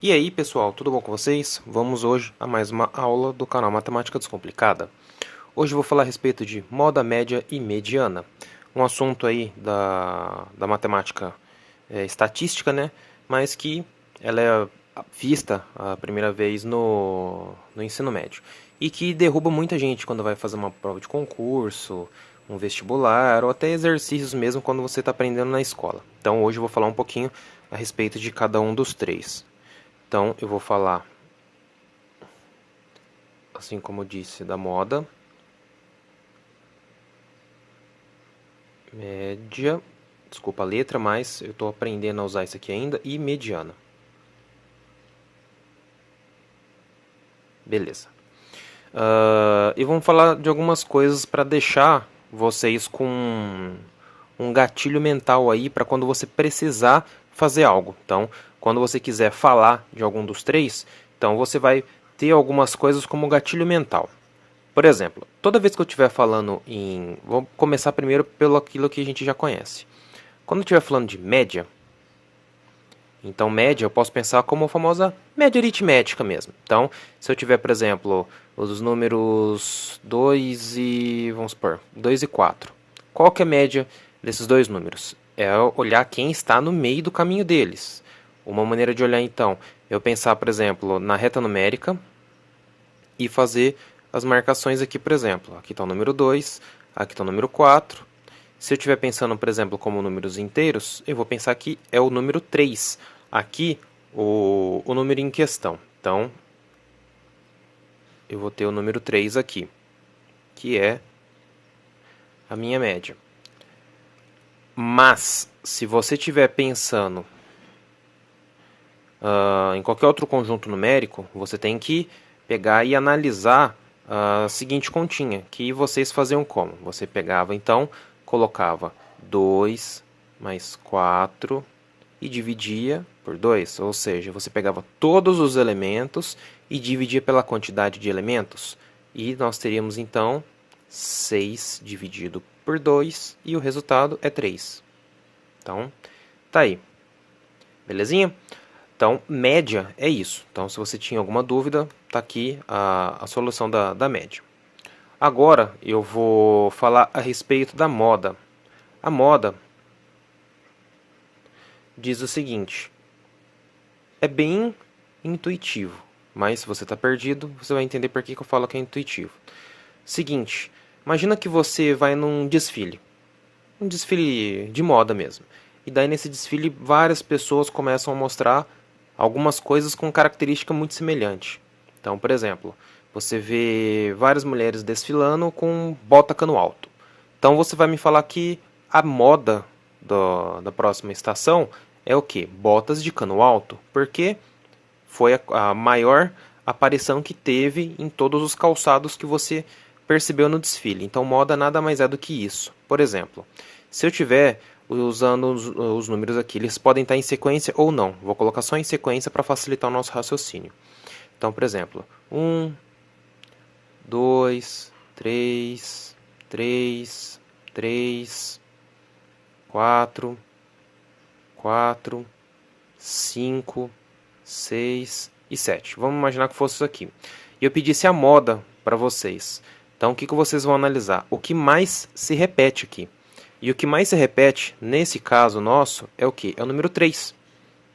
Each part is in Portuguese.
E aí pessoal, tudo bom com vocês? Vamos hoje a mais uma aula do canal Matemática Descomplicada. Hoje eu vou falar a respeito de moda, média e mediana. Um assunto aí da matemática estatística, né? Mas que ela é vista a primeira vez no ensino médio. E que derruba muita gente quando vai fazer uma prova de concurso, um vestibular ou até exercícios mesmo quando você está aprendendo na escola. Então hoje eu vou falar um pouquinho a respeito de cada um dos três. Então, eu vou falar, assim como eu disse, da moda, média, desculpa a letra, mas eu estou aprendendo a usar isso aqui ainda, e mediana. Beleza. E vamos falar de algumas coisas para deixar vocês com um gatilho mental aí para quando você precisar fazer algo. Então, quando você quiser falar de algum dos três, então você vai ter algumas coisas como gatilho mental. Por exemplo, toda vez que eu estiver falando em... Vou começar primeiro pelo aquilo que a gente já conhece. Quando eu estiver falando de média, então média eu posso pensar como a famosa média aritmética mesmo. Então, se eu tiver, por exemplo, os números 2 e... vamos supor, 2 e 4. Qual que é a média desses dois números? É olhar quem está no meio do caminho deles. Uma maneira de olhar, então, eu pensar, por exemplo, na reta numérica e fazer as marcações aqui, por exemplo. Aqui está o número 2, aqui está o número 4. Se eu estiver pensando, por exemplo, como números inteiros, eu vou pensar que é o número 3. Aqui, o número em questão. Então, eu vou ter o número 3 aqui, que é a minha média. Mas, se você estiver pensando em qualquer outro conjunto numérico, você tem que pegar e analisar a seguinte continha, que vocês faziam como? Você pegava, então, colocava 2 mais 4 e dividia por 2, ou seja, você pegava todos os elementos e dividia pela quantidade de elementos, e nós teríamos, então, 6 dividido por 2, e o resultado é 3. Então, tá aí. Belezinha? Então, média é isso. Então, se você tinha alguma dúvida, está aqui a solução da média. Agora, eu vou falar a respeito da moda. A moda diz o seguinte: é bem intuitivo, mas se você está perdido, você vai entender por que eu falo que é intuitivo. Seguinte, imagina que você vai num desfile, um desfile de moda mesmo. E daí nesse desfile várias pessoas começam a mostrar algumas coisas com característica muito semelhante. Então, por exemplo, você vê várias mulheres desfilando com bota cano alto. Então você vai me falar que a moda da próxima estação é o que? Botas de cano alto, porque foi a maior aparição que teve em todos os calçados que você percebeu no desfile. Então moda nada mais é do que isso. Por exemplo, se eu tiver usando os números aqui, eles podem estar em sequência ou não. Vou colocar só em sequência para facilitar o nosso raciocínio. Então, por exemplo, 1, 2, 3, 3, 3, 4, 4, 5, 6 e 7. Vamos imaginar que fosse isso aqui. E eu pedisse a moda para vocês. Então, o que vocês vão analisar? O que mais se repete aqui? E o que mais se repete, nesse caso nosso, é o que? É o número 3.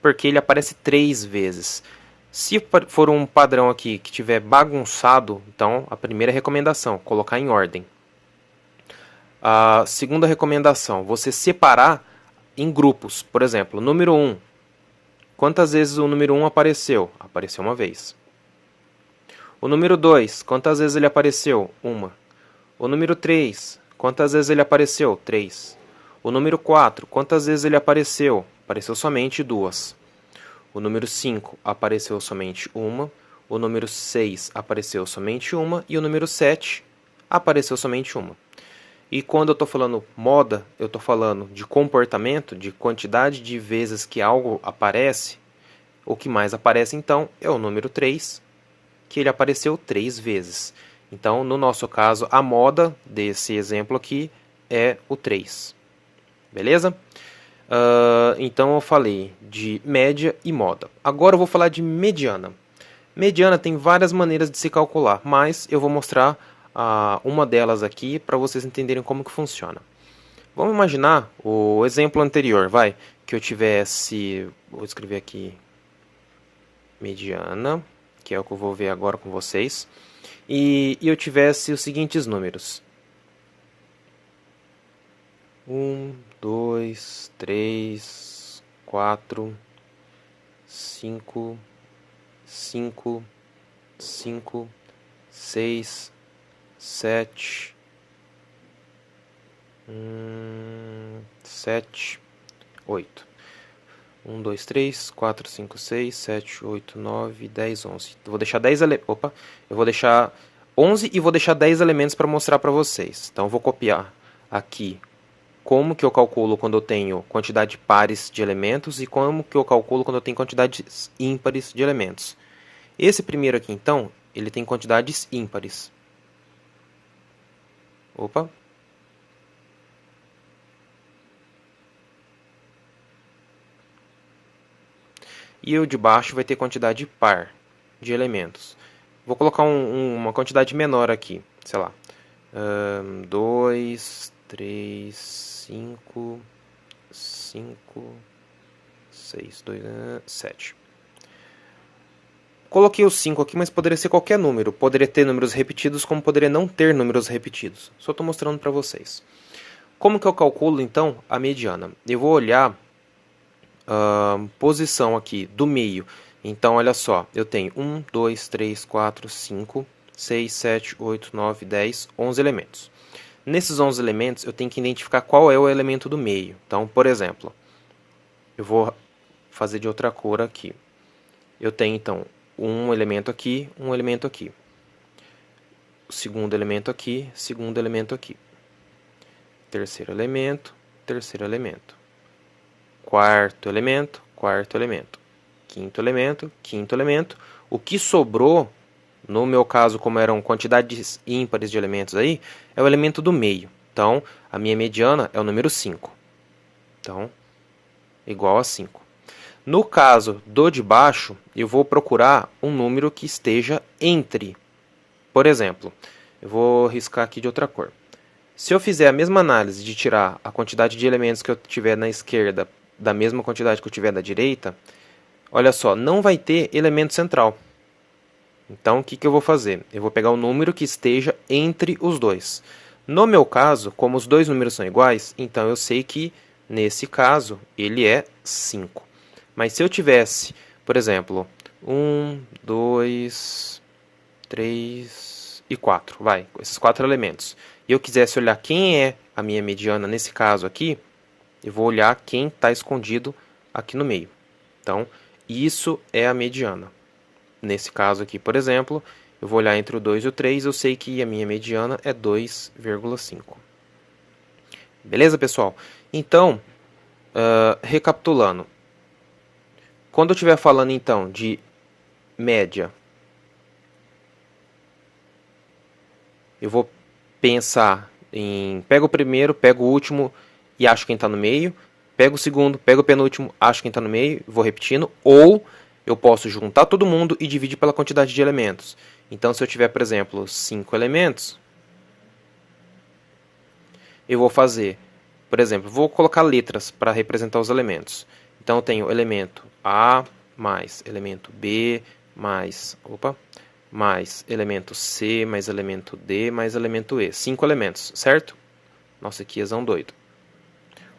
Porque ele aparece 3 vezes. Se for um padrão aqui que tiver bagunçado, então a primeira recomendação, colocar em ordem. A segunda recomendação, você separar em grupos. Por exemplo, número 1. Quantas vezes o número 1 apareceu? Apareceu uma vez. O número 2, quantas vezes ele apareceu? Uma. O número 3, quantas vezes ele apareceu? 3. O número 4, quantas vezes ele apareceu? Apareceu somente 2. O número 5 apareceu somente uma. O número 6 apareceu somente uma. E o número 7 apareceu somente uma. E quando eu estou falando moda, eu estou falando de comportamento, de quantidade de vezes que algo aparece. O que mais aparece, então, é o número 3, que ele apareceu 3 vezes. Então, no nosso caso, a moda desse exemplo aqui é o 3. Beleza? Então eu falei de média e moda. Agora eu vou falar de mediana. Mediana tem várias maneiras de se calcular, mas eu vou mostrar uma delas aqui para vocês entenderem como que funciona. Vamos imaginar o exemplo anterior, vai, que eu tivesse, vou escrever aqui, mediana, que é o que eu vou ver agora com vocês, e eu tivesse os seguintes números: 1, 2, 3, 4, 5, 5, 5, 6, 7, 7, 8. 1, 2, 3, 4, 5, 6, 7, 8, 9, 10, 11. Eu vou deixar 10 elementos. Opa, eu vou deixar 11 e vou deixar 10 elementos para mostrar para vocês. Então eu vou copiar aqui como que eu calculo quando eu tenho quantidade pares de elementos e como que eu calculo quando eu tenho quantidades ímpares de elementos. Esse primeiro aqui, então, ele tem quantidades ímpares. Opa. E o de baixo vai ter quantidade par de elementos. Vou colocar uma quantidade menor aqui, sei lá, 2, 3, 5, 5, 6, 2, 7. Coloquei o 5 aqui, mas poderia ser qualquer número. Poderia ter números repetidos, como poderia não ter números repetidos. Só estou mostrando para vocês. Como que eu calculo, então, a mediana? Eu vou olhar a posição aqui do meio. Então, olha só, eu tenho 1, 2, 3, 4, 5, 6, 7, 8, 9, 10, 11 elementos. Nesses 11 elementos, eu tenho que identificar qual é o elemento do meio. Então, por exemplo, eu vou fazer de outra cor aqui. Eu tenho, então, um elemento aqui, um elemento aqui. O segundo elemento aqui, segundo elemento aqui. Terceiro elemento, terceiro elemento. Quarto elemento, quarto elemento. Quinto elemento, quinto elemento. O que sobrou, no meu caso, como eram quantidades ímpares de elementos aí, é o elemento do meio. Então, a minha mediana é o número 5. Então, igual a 5. No caso do de baixo, eu vou procurar um número que esteja entre. Por exemplo, eu vou riscar aqui de outra cor. Se eu fizer a mesma análise de tirar a quantidade de elementos que eu tiver na esquerda da mesma quantidade que eu tiver da direita, olha só, não vai ter elemento central. Então, o que eu vou fazer? Eu vou pegar o número que esteja entre os dois. No meu caso, como os dois números são iguais, então eu sei que, nesse caso, ele é 5. Mas se eu tivesse, por exemplo, 1, 2, 3 e 4, vai, esses 4 elementos, e eu quisesse olhar quem é a minha mediana nesse caso aqui, eu vou olhar quem está escondido aqui no meio. Então, isso é a mediana. Nesse caso aqui, por exemplo, eu vou olhar entre o 2 e o 3, eu sei que a minha mediana é 2,5. Beleza, pessoal? Então, recapitulando. Quando eu estiver falando, então, de média, eu vou pensar em... Pego o primeiro, pego o último e acho quem está no meio. Pego o segundo, pego o penúltimo, acho quem está no meio, vou repetindo. Ou eu posso juntar todo mundo e dividir pela quantidade de elementos. Então, se eu tiver, por exemplo, 5 elementos, eu vou fazer, por exemplo, vou colocar letras para representar os elementos. Então, eu tenho elemento A mais elemento B mais, mais elemento C mais elemento D mais elemento E. 5 elementos, certo? Nossa, que exão doido.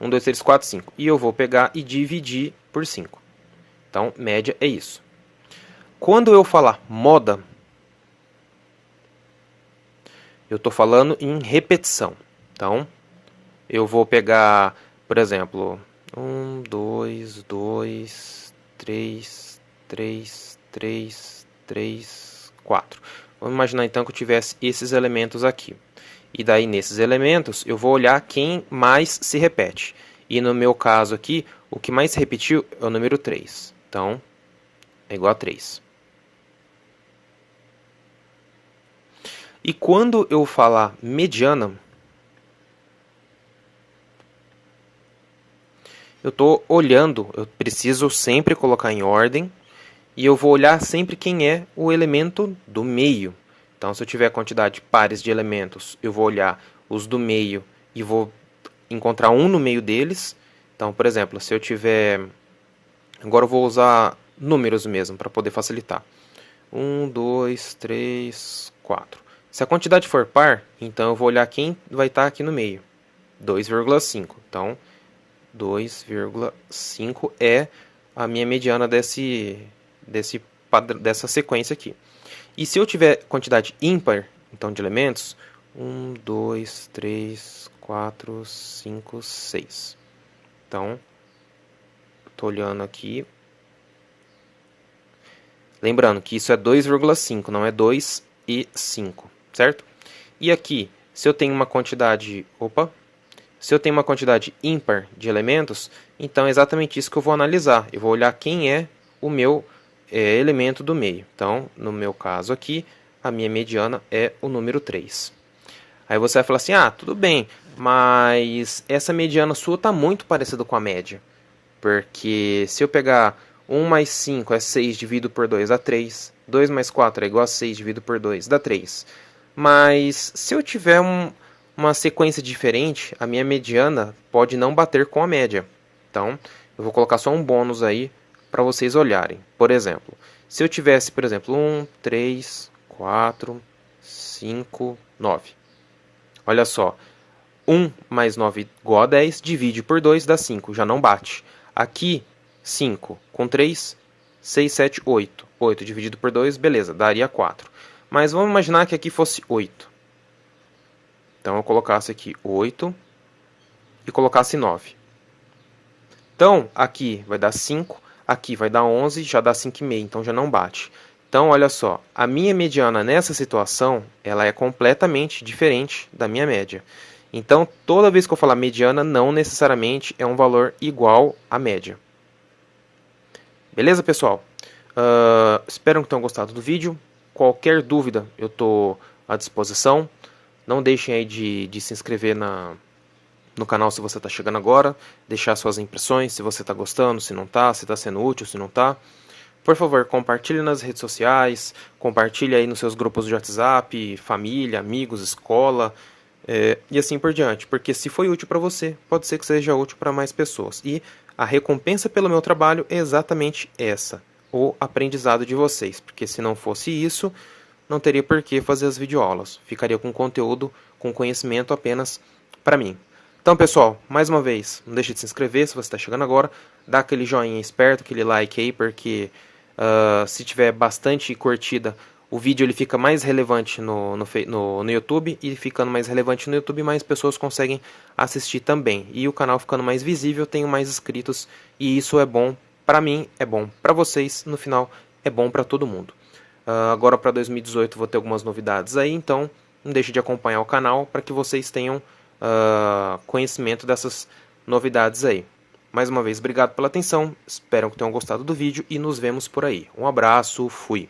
1, 2, 3, 4, 5. E eu vou pegar e dividir por 5. Então, média é isso. Quando eu falar moda, eu estou falando em repetição. Então, eu vou pegar, por exemplo, 1, 2, 2, 3, 3, 3, 3, 4. Vamos imaginar então que eu tivesse esses elementos aqui. E daí, nesses elementos, eu vou olhar quem mais se repete. E no meu caso aqui, o que mais se repetiu é o número 3. Então, é igual a 3. E quando eu falar mediana, eu estou olhando, eu preciso sempre colocar em ordem, e eu vou olhar sempre quem é o elemento do meio. Então, se eu tiver quantidade de pares de elementos, eu vou olhar os do meio e vou encontrar um no meio deles. Então, por exemplo, se eu tiver... Agora eu vou usar números mesmo, para poder facilitar. 1, 2, 3, 4. Se a quantidade for par, então eu vou olhar quem vai estar aqui no meio. 2,5. Então, 2,5 é a minha mediana dessa sequência aqui. E se eu tiver quantidade ímpar, então, de elementos, 1, 2, 3, 4, 5, 6. Então, estou olhando aqui. Lembrando que isso é 2,5, não é 2 e 5, certo? E aqui, se eu tenho uma quantidade... Se eu tenho uma quantidade ímpar de elementos, então é exatamente isso que eu vou analisar. Eu vou olhar quem é o meu elemento do meio. Então, no meu caso aqui, a minha mediana é o número 3. Aí você vai falar assim, tudo bem, mas essa mediana sua está muito parecida com a média. Porque se eu pegar 1 mais 5 é 6 dividido por 2 dá 3. 2 mais 4 é igual a 6 dividido por 2 dá 3. Mas se eu tiver uma sequência diferente, a minha mediana pode não bater com a média. Então, eu vou colocar só um bônus aí para vocês olharem. Por exemplo, se eu tivesse, por exemplo, 1, 3, 4, 5, 9. Olha só, 1 mais 9 igual a 10, divide por 2 dá 5, já não bate. Aqui, 5 com 3, 6, 7, 8. 8 dividido por 2, beleza, daria 4. Mas vamos imaginar que aqui fosse 8. Então, eu colocasse aqui 8 e colocasse 9. Então, aqui vai dar 5, aqui vai dar 11, já dá 5,5, então já não bate. Então, olha só, a minha mediana nessa situação, ela é completamente diferente da minha média. Então, toda vez que eu falar mediana, não necessariamente é um valor igual à média. Beleza, pessoal? Espero que tenham gostado do vídeo. Qualquer dúvida, eu estou à disposição. Não deixem aí de se inscrever no canal se você está chegando agora. Deixar suas impressões, se você está gostando, se não está, se está sendo útil, se não está. Por favor, compartilhe nas redes sociais, compartilhe aí nos seus grupos de WhatsApp, família, amigos, escola, e assim por diante. Porque se foi útil para você, pode ser que seja útil para mais pessoas. E a recompensa pelo meu trabalho é exatamente essa, o aprendizado de vocês. Porque se não fosse isso, não teria por que fazer as videoaulas. Ficaria com conteúdo, com conhecimento apenas para mim. Então, pessoal, mais uma vez, não deixe de se inscrever se você está chegando agora. Dá aquele joinha esperto, aquele like aí, porque se tiver bastante curtida, o vídeo ele fica mais relevante no YouTube. E ficando mais relevante no YouTube, mais pessoas conseguem assistir também. E o canal ficando mais visível, tenho mais inscritos. E isso é bom para mim, é bom para vocês. No final, é bom para todo mundo. Agora para 2018 vou ter algumas novidades aí, então não deixe de acompanhar o canal para que vocês tenham conhecimento dessas novidades aí. Mais uma vez, obrigado pela atenção, espero que tenham gostado do vídeo e nos vemos por aí. Um abraço, fui!